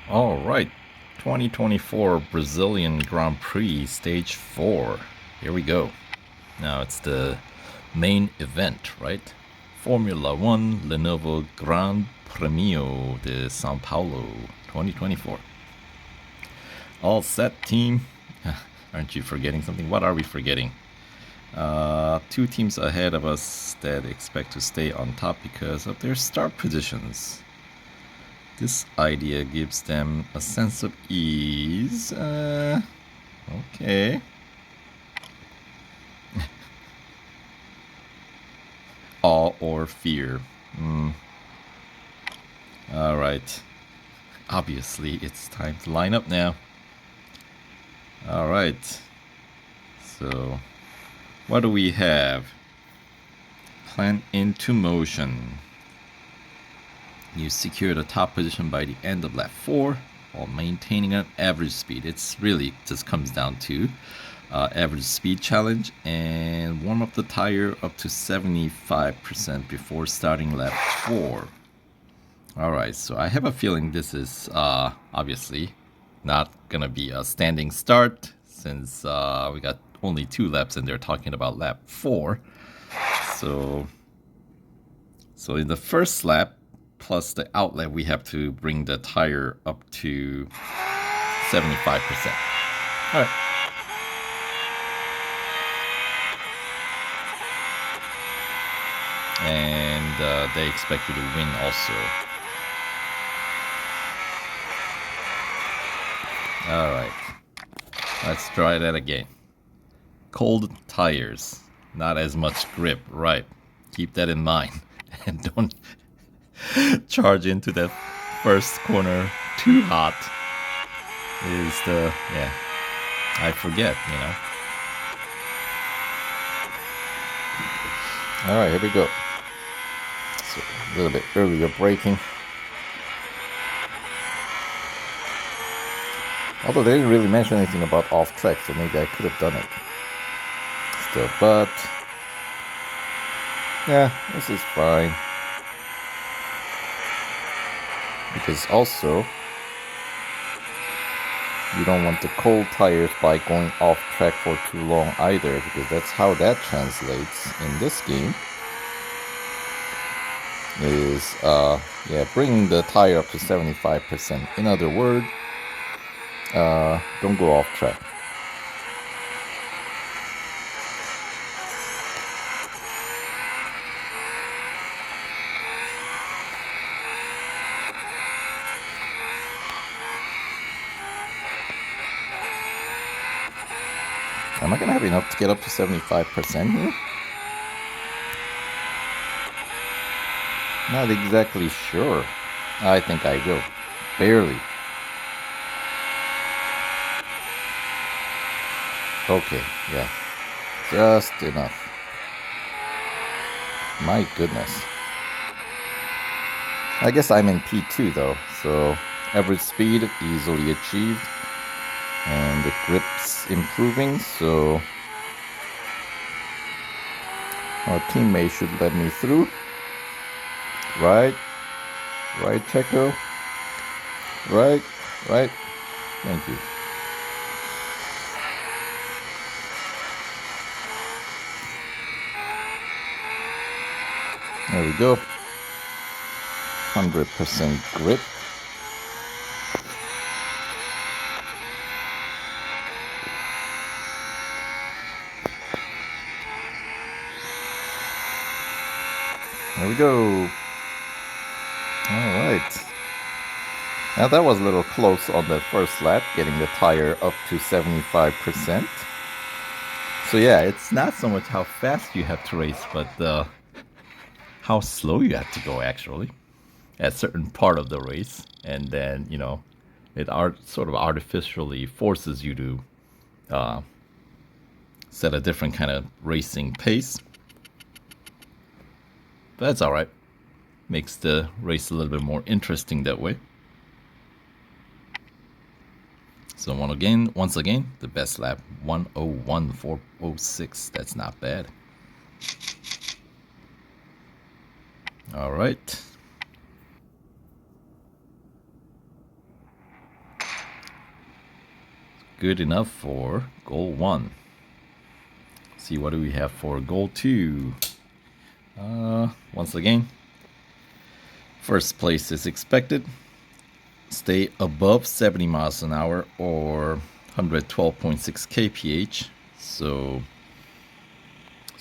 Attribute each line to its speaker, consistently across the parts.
Speaker 1: All right, 2024 Brazilian Grand Prix Stage 4. Here we go. Now it's the main event, right? Formula One Lenovo Gran Premio de São Paulo 2024. All set, team. Aren't you forgetting something? What are we forgetting? Two teams ahead of us that expect to stay on top because of their start positions. This idea gives them a sense of ease. Okay. Awe or fear. Alright. Obviously, it's time to line up now. Alright. So, what do we have? Plan into motion. You secure the top position by the end of lap 4 while maintaining an average speed. It's really just comes down to average speed challenge and warm up the tire up to 75% before starting lap 4. Alright, so I have a feeling this is obviously not gonna be a standing start since we got only 2 laps and they're talking about lap 4. So in the first lap, plus the outlet, we have to bring the tire up to 75%. All right. And they expect you to win also. All right. Let's try that again. Cold tires, not as much grip, right? Keep that in mind. And don't charge into that first corner too hot. Is the, yeah, I forget, you know. All right, here we go. So a little bit earlier braking. Although they didn't really mention anything about off track, so maybe I could have done it still. But yeah, this is fine. Because also, you don't want the cold tires by going off track for too long either, because that's how that translates in this game. Is bringing the tire up to 75%. In other words, don't go off track. Am I gonna have enough to get up to 75% here? Not exactly sure. I think I will. Barely. Okay, yeah. Just enough. My goodness. I guess I'm in P2 though, so average speed easily achieved. And the grip's improving, so our teammate should let me through. Right, Checo. Right. Thank you. There we go. 100% grip. There we go. Alright. Now that was a little close on the first lap, getting the tire up to 75%. So yeah, it's not so much how fast you have to race, but how slow you have to go actually at a certain part of the race. And then, you know, it sort of artificially forces you to set a different kind of racing pace. But that's alright. Makes the race a little bit more interesting that way. So once again, the best lap, 1:01.406. That's not bad. All right. good enough for goal 1. See, what do we have for goal 2? Once again, first place is expected. Stay above 70 miles an hour or 112.6 kph. So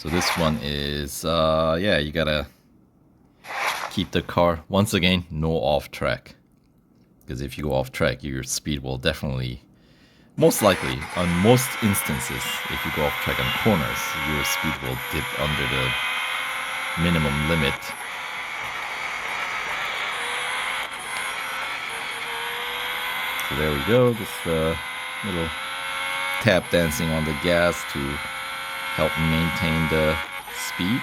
Speaker 1: this one is, yeah, you gotta keep the car, once again, no off track. Because if you go off track, your speed will definitely, most likely, on most instances, if you go off track on corners, your speed will dip under the minimum limit. So there we go, just a little tap dancing on the gas to help maintain the speed.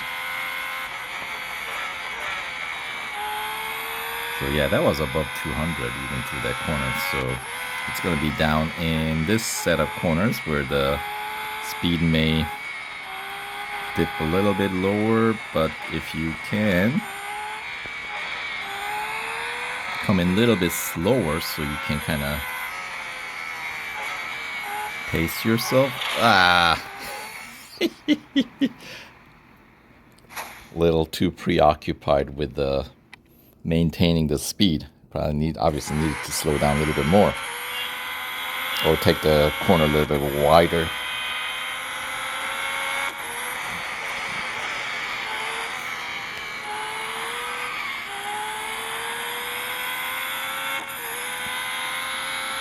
Speaker 1: So yeah, that was above 200 even through that corner. So it's going to be down in this set of corners where the speed may dip a little bit lower, but if you can come in a little bit slower so you can kind of pace yourself. Little too preoccupied with the maintaining the speed. Probably obviously needed to slow down a little bit more, or take the corner a little bit wider.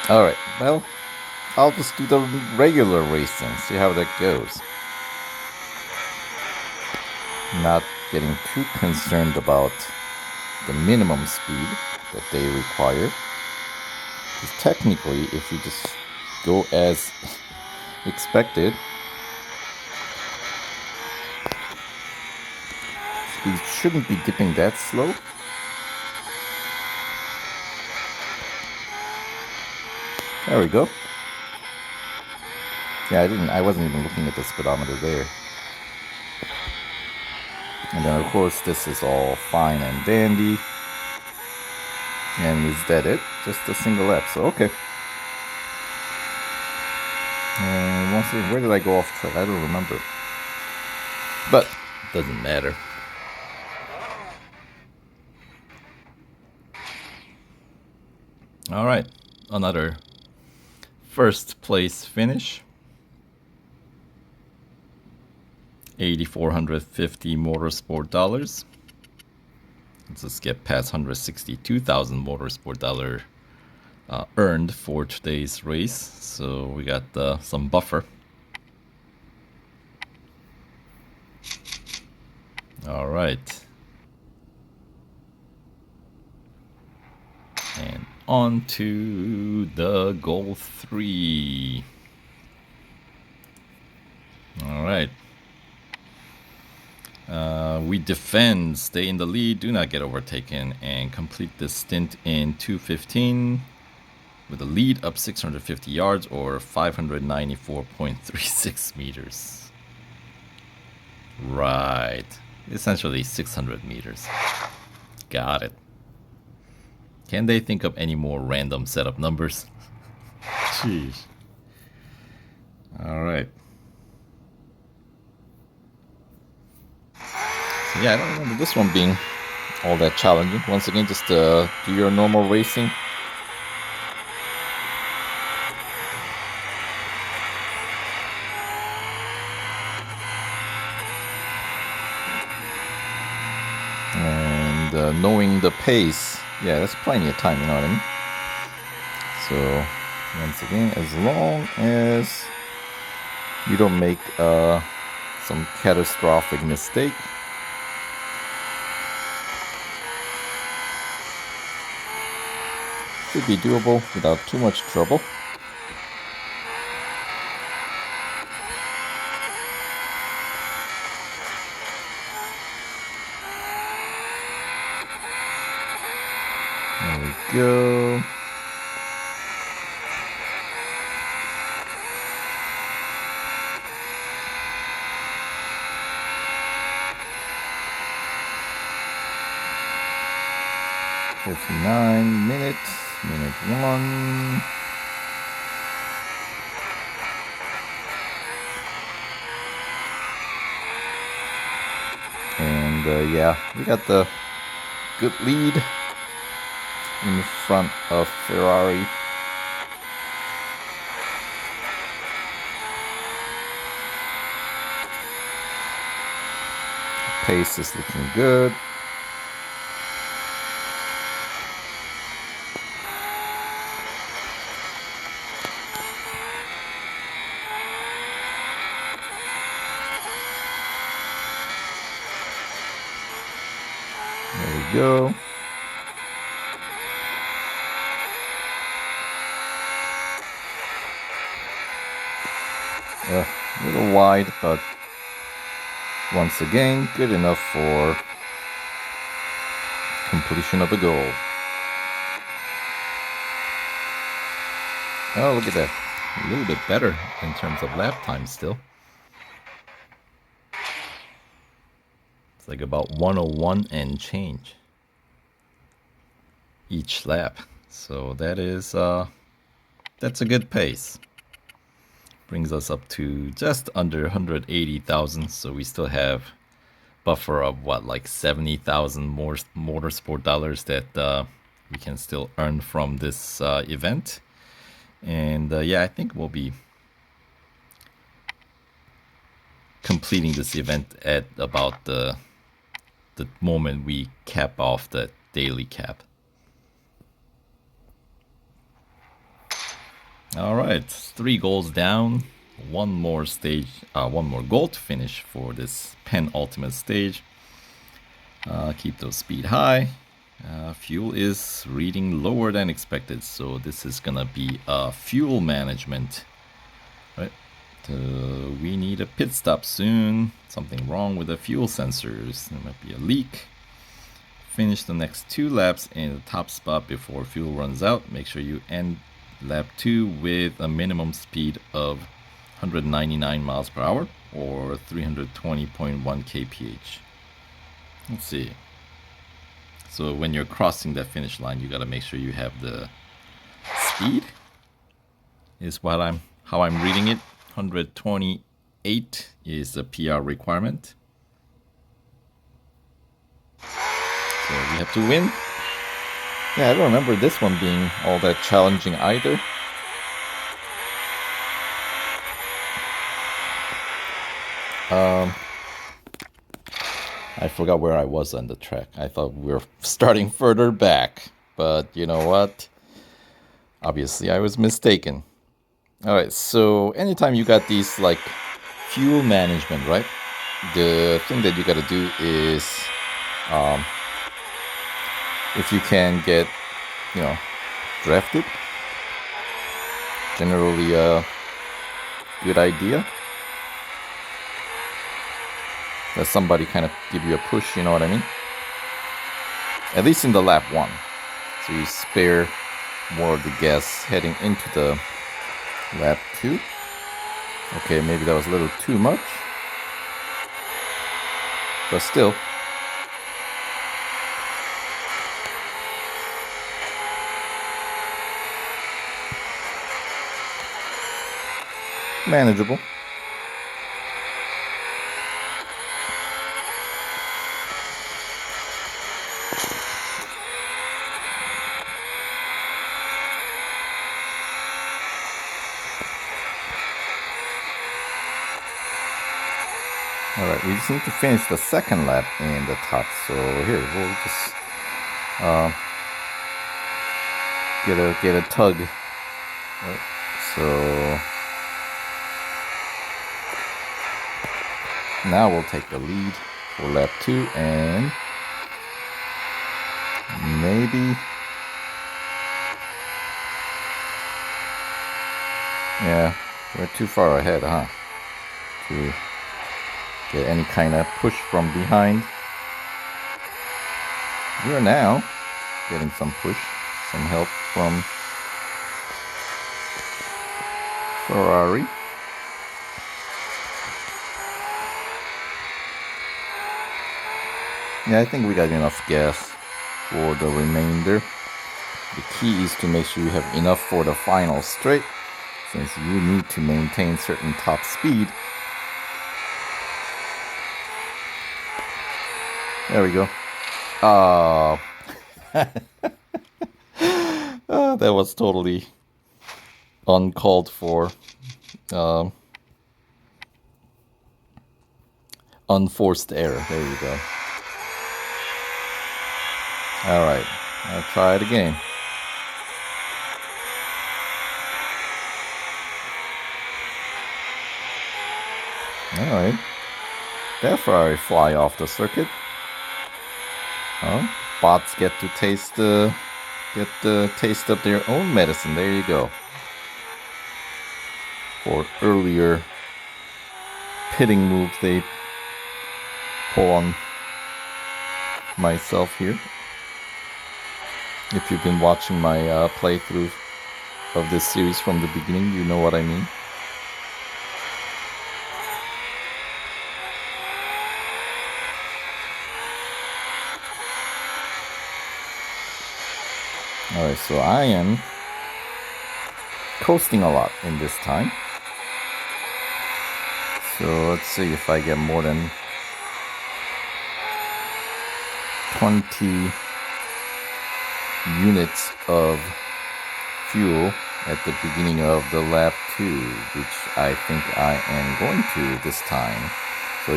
Speaker 1: Alright, well, I'll just do the regular racing, see how that goes. Not getting too concerned about the minimum speed that they require. Because technically, if you just go as expected, speed shouldn't be dipping that slow. There we go. Yeah, I wasn't even looking at the speedometer there. And then of course this is all fine and dandy. And is that it? Just a single lap, so okay. And once again, where did I go off track? I don't remember. But it doesn't matter. Alright, another first place finish. 8,450 motorsport dollars. Let's just get past 162,000 motorsport dollar earned for today's race. So we got some buffer. All right. And on to the goal 3. All right. We defend, stay in the lead, do not get overtaken, and complete this stint in 2:15 with a lead up 650 yards or 594.36 meters. Right. Essentially 600 meters. Got it. Can they think of any more random setup numbers? Jeez. All right. Yeah, I don't remember this one being all that challenging. Once again, just do your normal racing. And knowing the pace, yeah, that's plenty of time, you know what I mean? So, once again, as long as you don't make some catastrophic mistake, should be doable without too much trouble. There we go. .59 minutes. Minute 1. yeah, we got the good lead in front of Ferrari. Pace is looking good. There we go. A little wide, but once again, good enough for completion of a goal. Oh, look at that. A little bit better in terms of lap time still. It's like about 101 and change each lap. So that is that's a good pace. Brings us up to just under 180,000, so we still have buffer of what, like 70,000 more motorsport dollars that we can still earn from this event. And yeah, I think we'll be completing this event at about the moment we cap off the daily cap. All right, 3 goals down, one more goal to finish for this penultimate stage. Keep those speed high. Fuel is reading lower than expected, so this is gonna be fuel management. Right, we need a pit stop soon. Something wrong with the fuel sensors. There might be a leak. Finish the next 2 laps in the top spot before fuel runs out. Make sure you end lap 2 with a minimum speed of 199 miles per hour or 320.1 kph. Let's see. So when you're crossing that finish line, you got to make sure you have the speed. Is how I'm reading it. 128 is the PR requirement. So we have to win. Yeah, I don't remember this one being all that challenging either. I forgot where I was on the track. I thought we were starting further back. But you know what? Obviously, I was mistaken. Alright, so anytime you got these like fuel management, right? The thing that you gotta do is if you can get, drafted, generally a good idea. Let somebody kind of give you a push, you know what I mean? At least in the lap 1. So you spare more of the gas heading into the lap 2. Okay, maybe that was a little too much. But still. Manageable. Alright, we just need to finish the second lap in the top. So here, we'll just get a tug. Right. So now we'll take the lead for lap 2 and maybe, yeah, we're too far ahead, huh? To get any kind of push from behind. We're now getting some push, some help from Ferrari. Yeah, I think we got enough gas for the remainder. The key is to make sure you have enough for the final straight, since you need to maintain certain top speed. There we go. Oh, that was totally uncalled for. Um, Unforced error. There you go. Alright, I'll try it again. Alright. Therefore I fly off the circuit. Oh, bots get to taste the taste of their own medicine. There you go. For earlier pitting moves they pull on myself here. If you've been watching my playthrough of this series from the beginning, you know what I mean. Alright, so I am coasting a lot in this time. So let's see if I get more than 20 units of fuel at the beginning of the lap 2, which I think I am going to this time. So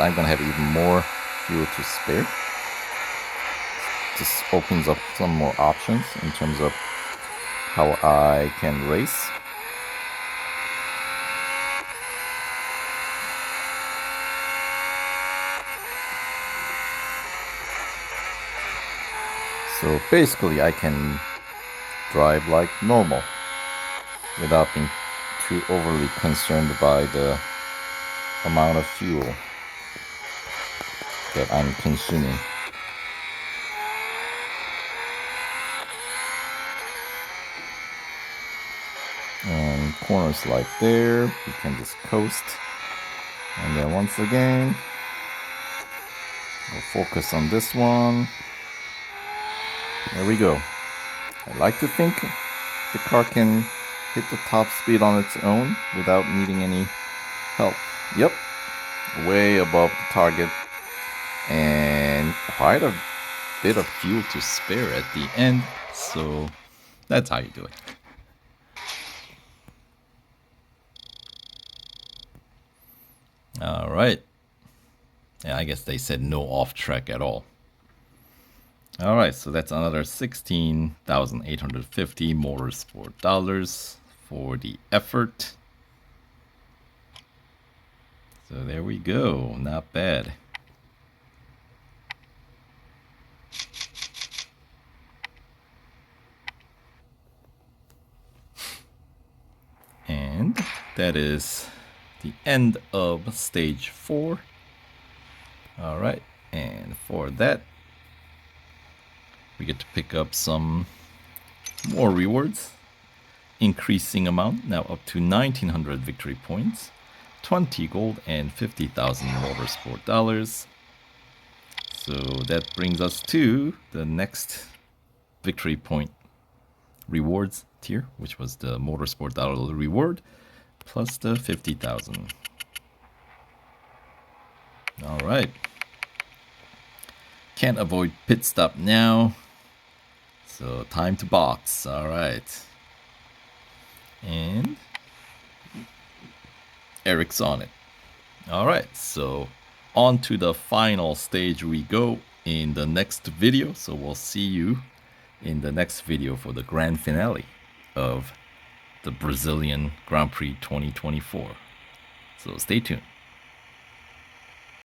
Speaker 1: I'm going to have even more fuel to spare. This opens up some more options in terms of how I can race. So basically I can drive like normal without being too overly concerned by the amount of fuel that I'm consuming. And corners like there, we can just coast. And then once again, we'll focus on this one. There we go. I like to think the car can hit the top speed on its own without needing any help. Yep, way above the target. And quite a bit of fuel to spare at the end. So that's how you do it. Alright. Yeah, I guess they said no off track at all. Alright, so that's another 16,850 motorsport dollars for the effort. So there we go, not bad. And that is the end of stage 4. Alright, and for that, we get to pick up some more rewards. Increasing amount, now up to 1,900 victory points, 20 gold, and 50,000 motorsport dollars. So that brings us to the next victory point rewards tier, which was the motorsport dollar reward, plus the 50,000. Alright. Can't avoid pit stop now. So time to box. Alright. And Eric's on it. Alright, so on to the final stage we go in the next video. So we'll see you in the next video for the grand finale of the Brazilian Grand Prix 2024. So stay tuned.